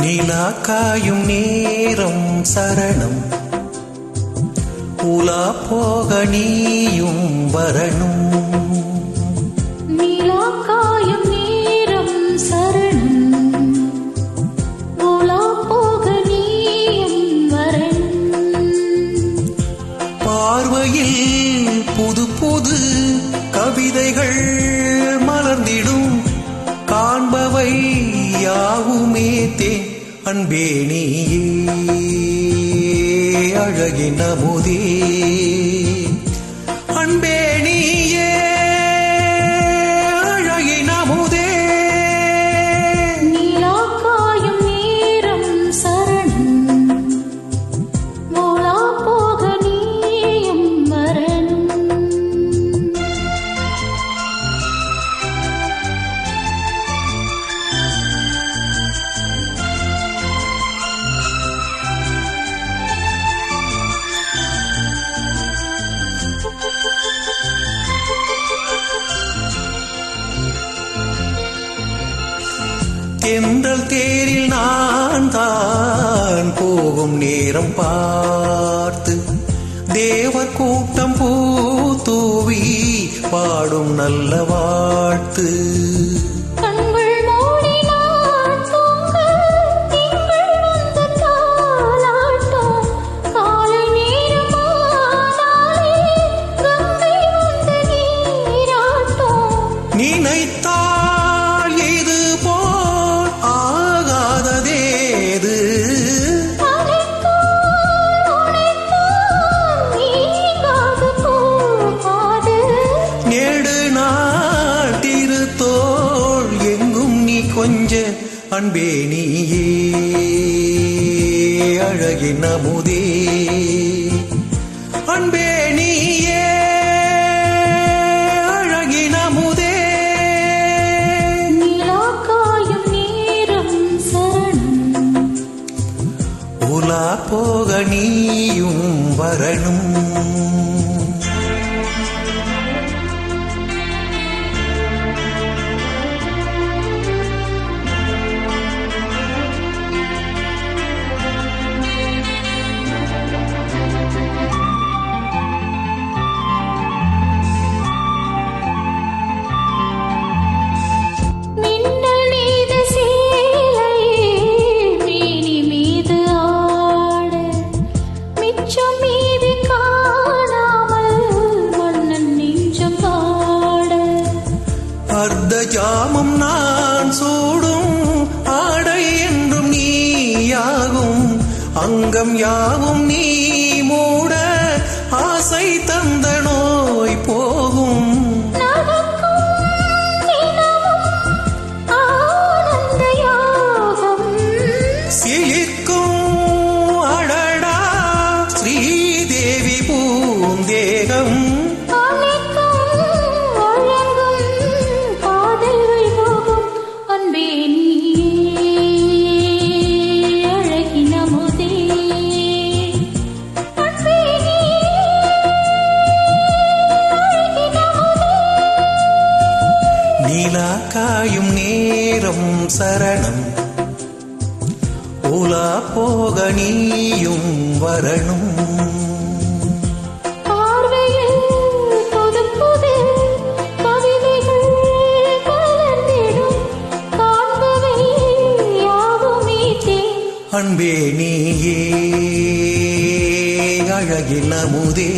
நிலா காயும் நேரம் சரணம், உலா போக நீயும் வரணும். நிலா காயும் நேரம் சரணம், உலா போக நீயும் வரணும். பார்வையில் புது புது கவிதைகள் மலர்ந்திடும், காண்பவை யாவுமே தேன். அன்பே நீயே அழகின் அமுதே, அன்பே நீயே அழகின் அமுதே. நிலா காயும் நேரம் சரணம், உலா போக நீயும் வரணும். தென்றல் தேரில் நான் தான் போகும் நேரம் பார்த்து, தேவர் கூட்டம் பூத்தூவி பாடும் நல்ல வாழ்த்து. நினைத்தால் இது போல் ஆகாததேது, நெடு நாள் திருத்தோள் எங்கும் நீ கொஞ்ச. அன்பே நீயே அழகின் அமுதே, அன்பே நீயே அழகின் அமுதே. உலா போக நீயும் வரணும். ஜாமம் நான் சூடும் ஆடை என்றும் நீயாகும், அங்கம் யாவும் நீ மூட ஆசை தந்த நோய் போகும். சிலிக்கும் அடடா ஸ்ரீதேவி பூந்தேகம், நிலா காயும் நேரம் சரணம், உலா போக நீயும் வரணும். பார்வையில் புது புது கவிதைகள் கலந்திடும், காண்பவை யாவுமே தேன். அன்பே நீயே அழகின் அமுதே,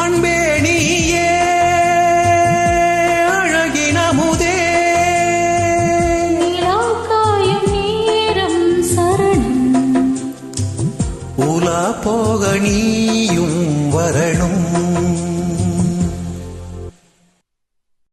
அன்பே நீயே அழகின் அமுதே. நிலா காயும் நேரம் சரணம், உலா போக நீ